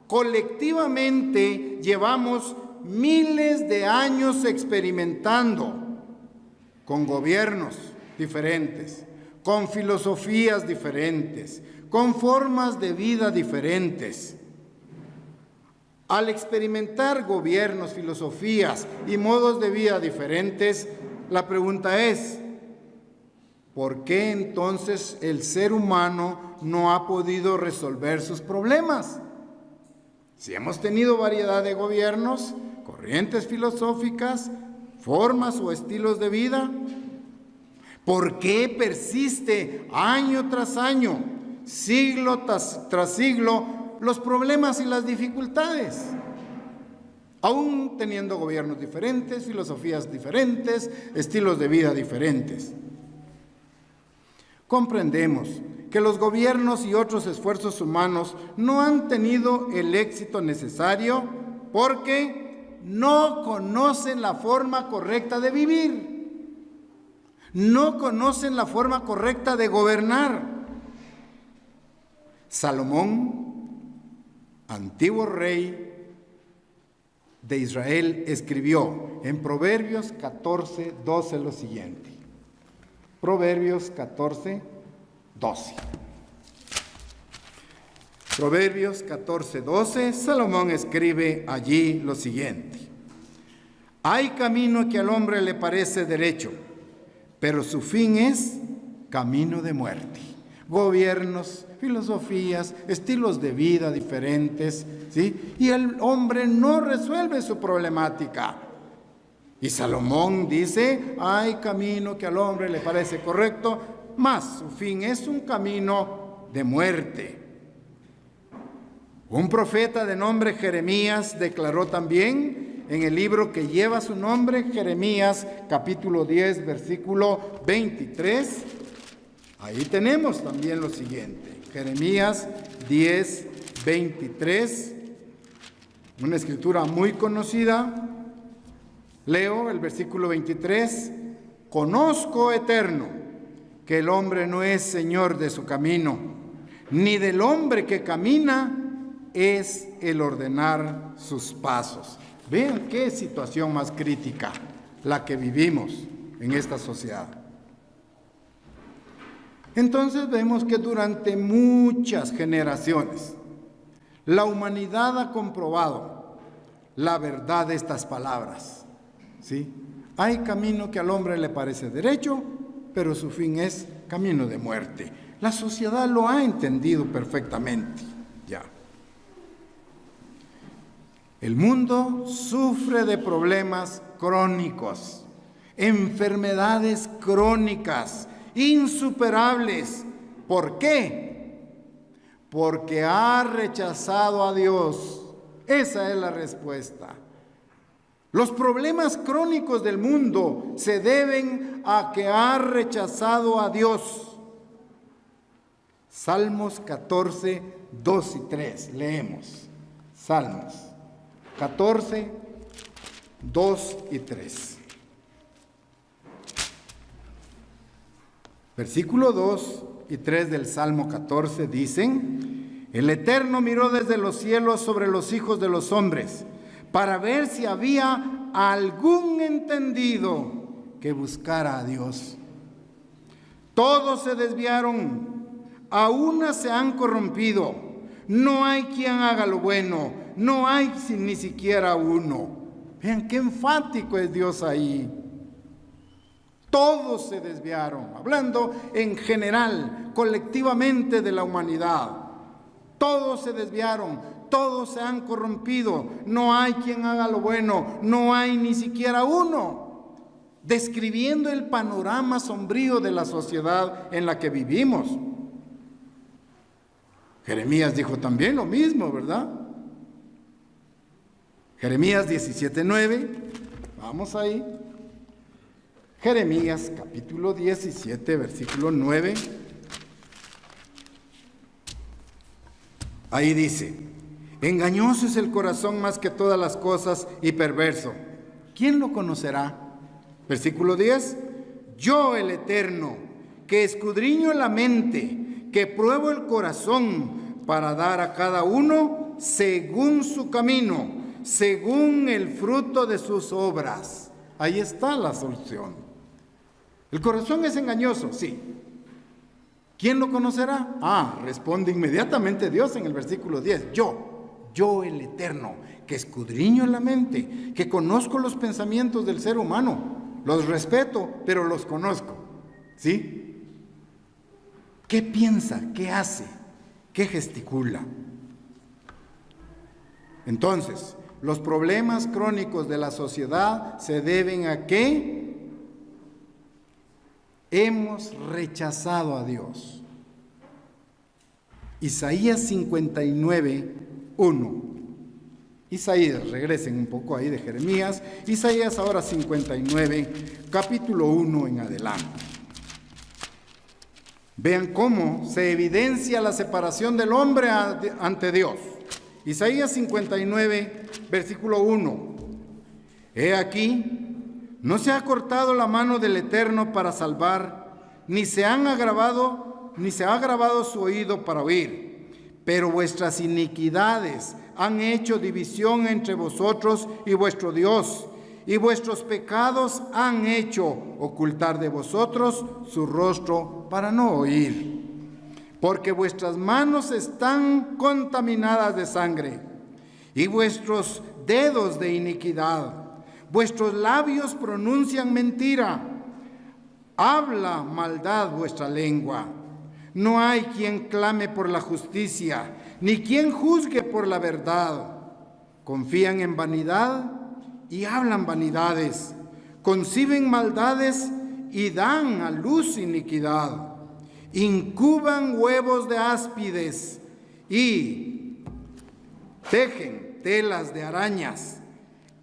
colectivamente llevamos miles de años experimentando con gobiernos diferentes, con filosofías diferentes, con formas de vida diferentes. Al experimentar gobiernos, filosofías y modos de vida diferentes, la pregunta es, ¿por qué entonces el ser humano no ha podido resolver sus problemas? Si hemos tenido variedad de gobiernos, corrientes filosóficas, formas o estilos de vida, ¿por qué persiste año tras año, siglo tras siglo, los problemas y las dificultades? Aún teniendo gobiernos diferentes, filosofías diferentes, estilos de vida diferentes. Comprendemos que los gobiernos y otros esfuerzos humanos no han tenido el éxito necesario porque no conocen la forma correcta de vivir, no conocen la forma correcta de gobernar. Salomón, antiguo rey de Israel, escribió en Proverbios 14, 12 lo siguiente. Proverbios 14, 12. Proverbios 14:12, Salomón escribe allí lo siguiente: hay camino que al hombre le parece derecho, pero su fin es camino de muerte. Gobiernos, filosofías, estilos de vida diferentes, ¿sí? Y el hombre no resuelve su problemática. Y Salomón dice, hay camino que al hombre le parece correcto, mas su fin es un camino de muerte. Un profeta de nombre Jeremías declaró también en el libro que lleva su nombre, Jeremías capítulo 10, versículo 23, ahí tenemos también lo siguiente, Jeremías 10, 23, una escritura muy conocida. Leo el versículo 23, conozco, Eterno, que el hombre no es señor de su camino, ni del hombre que camina es el ordenar sus pasos. Vean qué situación más crítica la que vivimos en esta sociedad. Entonces vemos que durante muchas generaciones la humanidad ha comprobado la verdad de estas palabras, ¿sí? Hay camino que al hombre le parece derecho, pero su fin es camino de muerte. La sociedad lo ha entendido perfectamente ya. El mundo sufre de problemas crónicos, enfermedades crónicas, insuperables. ¿Por qué? Porque ha rechazado a Dios. Esa es la respuesta. Los problemas crónicos del mundo se deben a que ha rechazado a Dios. Salmos 14, 2 y 3. Leemos. Salmos 14, 2 y 3. Versículo 2 y 3 del Salmo 14 dicen: el Eterno miró desde los cielos sobre los hijos de los hombres, para ver si había algún entendido que buscara a Dios. Todos se desviaron, a una se han corrompido. No hay quien haga lo bueno, no hay ni siquiera uno. Vean qué enfático es Dios ahí. Todos se desviaron, hablando en general, colectivamente de la humanidad. Todos se desviaron, todos se han corrompido, no hay quien haga lo bueno, no hay ni siquiera uno, describiendo el panorama sombrío de la sociedad en la que vivimos. Jeremías dijo también lo mismo, ¿verdad? Jeremías 17:9, vamos ahí. Jeremías capítulo 17, versículo 9. Ahí dice: engañoso es el corazón más que todas las cosas y perverso. ¿Quién lo conocerá? Versículo 10. Yo, el Eterno, que escudriño la mente, que pruebo el corazón para dar a cada uno según su camino, según el fruto de sus obras. Ahí está la solución. ¿El corazón es engañoso? Sí. ¿Quién lo conocerá? Responde inmediatamente Dios en el versículo 10. Yo el Eterno, que escudriño la mente, que conozco los pensamientos del ser humano, los respeto, pero los conozco. ¿Sí? ¿Qué piensa? ¿Qué hace? ¿Qué gesticula? Entonces, los problemas crónicos de la sociedad se deben a que hemos rechazado a Dios. Isaías 59, 1. Isaías, regresen un poco ahí de Jeremías. Isaías ahora 59, capítulo 1 en adelante. Vean cómo se evidencia la separación del hombre ante Dios. Isaías 59, versículo 1. He aquí, no se ha cortado la mano del Eterno para salvar, ni se ha agravado su oído para oír. Pero vuestras iniquidades han hecho división entre vosotros y vuestro Dios, y vuestros pecados han hecho ocultar de vosotros su rostro para no oír. porque vuestras manos están contaminadas de sangre y vuestros dedos de iniquidad. Vuestros labios pronuncian mentira. Habla maldad vuestra lengua. No hay quien clame por la justicia, ni quien juzgue por la verdad. Confían en vanidad y hablan vanidades. Conciben maldades y dan a luz iniquidad. Incuban huevos de áspides y tejen telas de arañas.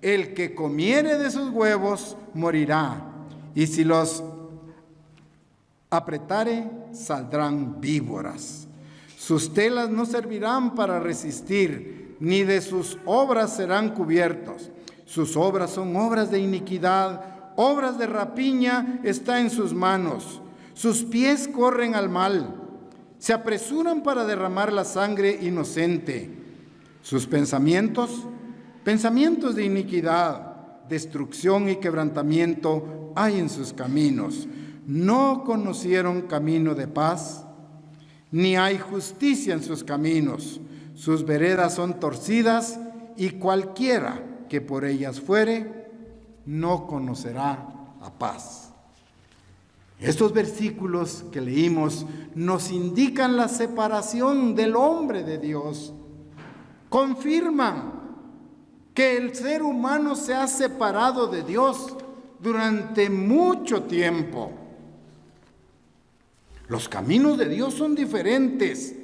El que comiere de sus huevos morirá, y si los apretare, saldrán víboras. Sus telas no servirán para resistir, ni de sus obras serán cubiertos. Sus obras son obras de iniquidad, obras de rapiña está en sus manos. Sus pies corren al mal, se apresuran para derramar la sangre inocente. Sus pensamientos, pensamientos de iniquidad, destrucción y quebrantamiento hay en sus caminos. No conocieron camino de paz, ni hay justicia en sus caminos. Sus veredas son torcidas, y cualquiera que por ellas fuere, no conocerá a paz. Estos versículos que leímos nos indican la separación del hombre de Dios. Confirman que el ser humano se ha separado de Dios durante mucho tiempo. Los caminos de Dios son diferentes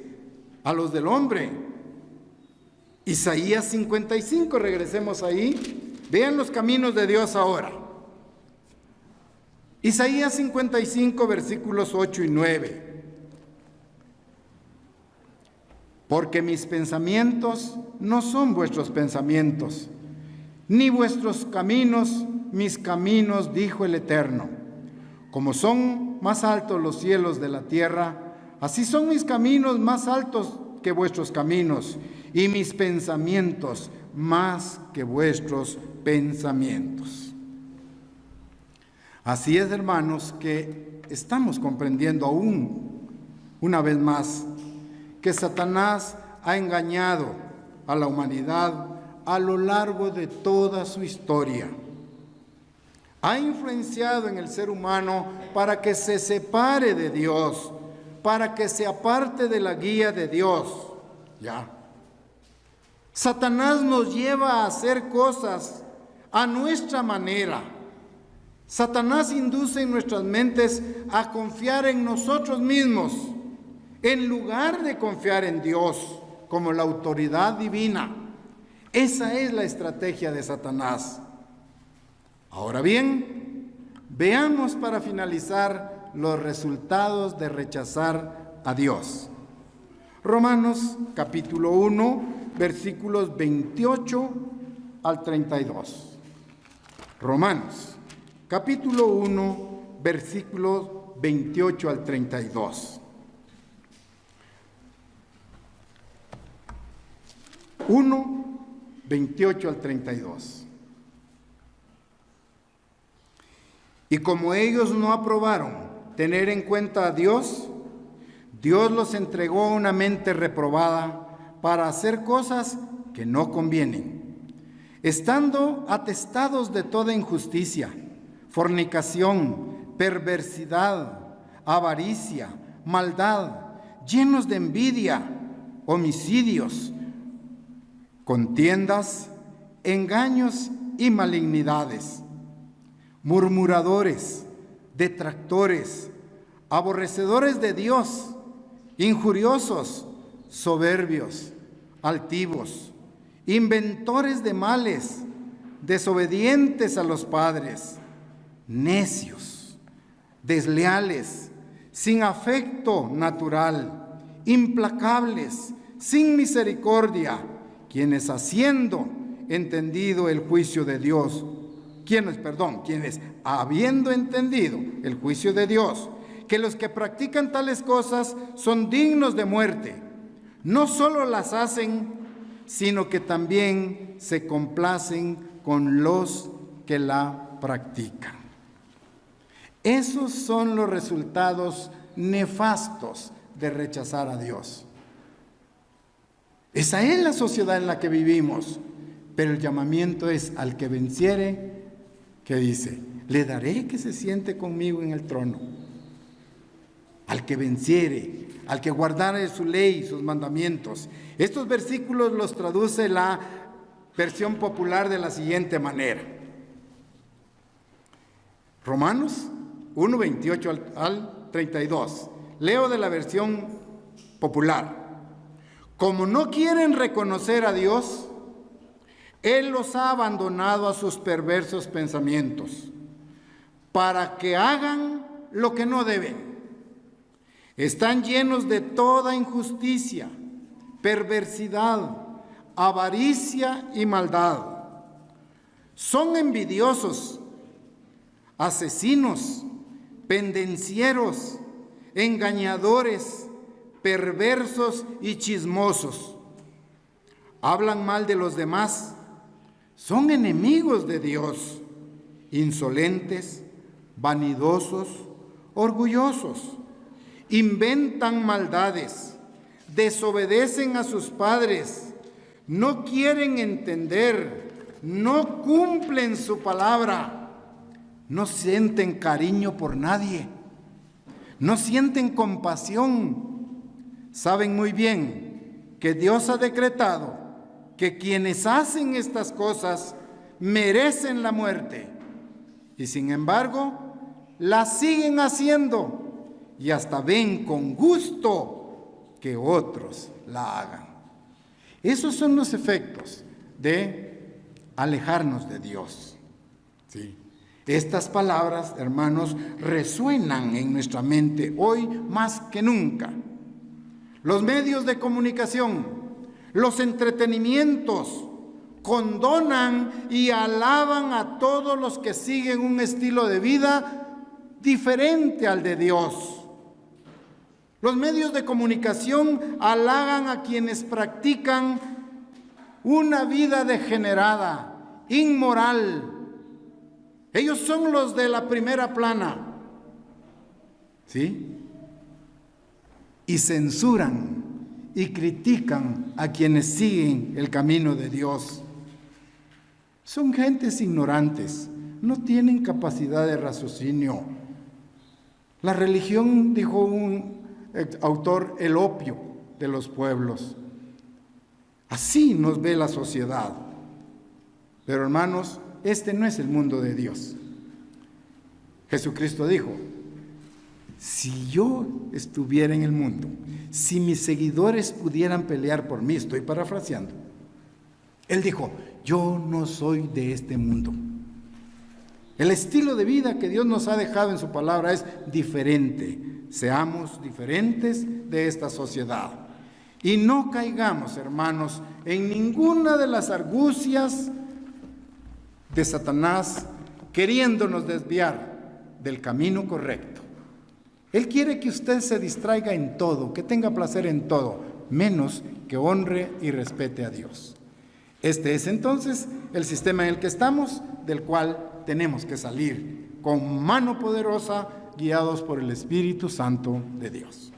a los del hombre. Isaías 55, regresemos ahí. Vean los caminos de Dios ahora. Isaías 55, versículos 8 y 9. Porque mis pensamientos no son vuestros pensamientos, ni vuestros caminos mis caminos, dijo el Eterno. Como son más altos los cielos de la tierra, así son mis caminos más altos que vuestros caminos, y mis pensamientos más que vuestros pensamientos. Así es, hermanos, que estamos comprendiendo aún una vez más que Satanás ha engañado a la humanidad a lo largo de toda su historia. Ha influenciado en el ser humano para que se separe de Dios, para que se aparte de la guía de Dios. Satanás nos lleva a hacer cosas a nuestra manera. Satanás induce en nuestras mentes a confiar en nosotros mismos, en lugar de confiar en Dios como la autoridad divina. Esa es la estrategia de Satanás. Ahora bien, veamos para finalizar los resultados de rechazar a Dios. Romanos capítulo 1, versículos 28 al 32. Romanos capítulo 1, versículos 28 al 32. 1, 28 al 32. Y como ellos no aprobaron tener en cuenta a Dios, Dios los entregó a una mente reprobada para hacer cosas que no convienen, estando atestados de toda injusticia, fornicación, perversidad, avaricia, maldad, llenos de envidia, homicidios, contiendas, engaños y malignidades, murmuradores, detractores, aborrecedores de Dios, injuriosos, soberbios, altivos, inventores de males, desobedientes a los padres, necios, desleales, sin afecto natural, implacables, sin misericordia, quienes habiendo entendido el juicio de Dios, quienes habiendo entendido el juicio de Dios, que los que practican tales cosas son dignos de muerte, no solo las hacen, sino que también se complacen con los que la practican. Esos son los resultados nefastos de rechazar a Dios. Esa es la sociedad en la que vivimos, pero el llamamiento es al que venciere, que dice, le daré que se siente conmigo en el trono. Al que venciere, al que guardare su ley, sus mandamientos. Estos versículos los traduce la versión popular de la siguiente manera. Romanos 1, 28 al 32. Leo de la versión popular. Como no quieren reconocer a Dios, Él los ha abandonado a sus perversos pensamientos, para que hagan lo que no deben. Están llenos de toda injusticia, perversidad, avaricia y maldad. Son envidiosos, asesinos, pendencieros, engañadores, perversos y chismosos. Hablan mal de los demás, son enemigos de Dios, insolentes, vanidosos, orgullosos, inventan maldades, desobedecen a sus padres, no quieren entender, no cumplen su palabra, no sienten cariño por nadie, no sienten compasión. Saben muy bien que Dios ha decretado que quienes hacen estas cosas merecen la muerte, y sin embargo las siguen haciendo y hasta ven con gusto que otros la hagan. Esos son los efectos de alejarnos de Dios. Sí. Estas palabras, hermanos, resuenan en nuestra mente hoy más que nunca. Los medios de comunicación, los entretenimientos, condonan y alaban a todos los que siguen un estilo de vida diferente al de Dios. Los medios de comunicación halagan a quienes practican una vida degenerada, inmoral. Ellos son los de la primera plana, ¿sí? Y censuran y critican a quienes siguen el camino de Dios. Son gentes ignorantes, no tienen capacidad de raciocinio. La religión, dijo un autor, el opio de los pueblos. Así nos ve la sociedad. Pero hermanos, este no es el mundo de Dios. Jesucristo dijo, si yo estuviera en el mundo, si mis seguidores pudieran pelear por mí, estoy parafraseando, Él dijo, yo no soy de este mundo. El estilo de vida que Dios nos ha dejado en su palabra es diferente. Seamos diferentes de esta sociedad. Y no caigamos, hermanos, en ninguna de las argucias de Satanás queriéndonos desviar del camino correcto. Él quiere que usted se distraiga en todo, que tenga placer en todo, menos que honre y respete a Dios. Este es entonces el sistema en el que estamos, del cual tenemos que salir con mano poderosa, guiados por el Espíritu Santo de Dios.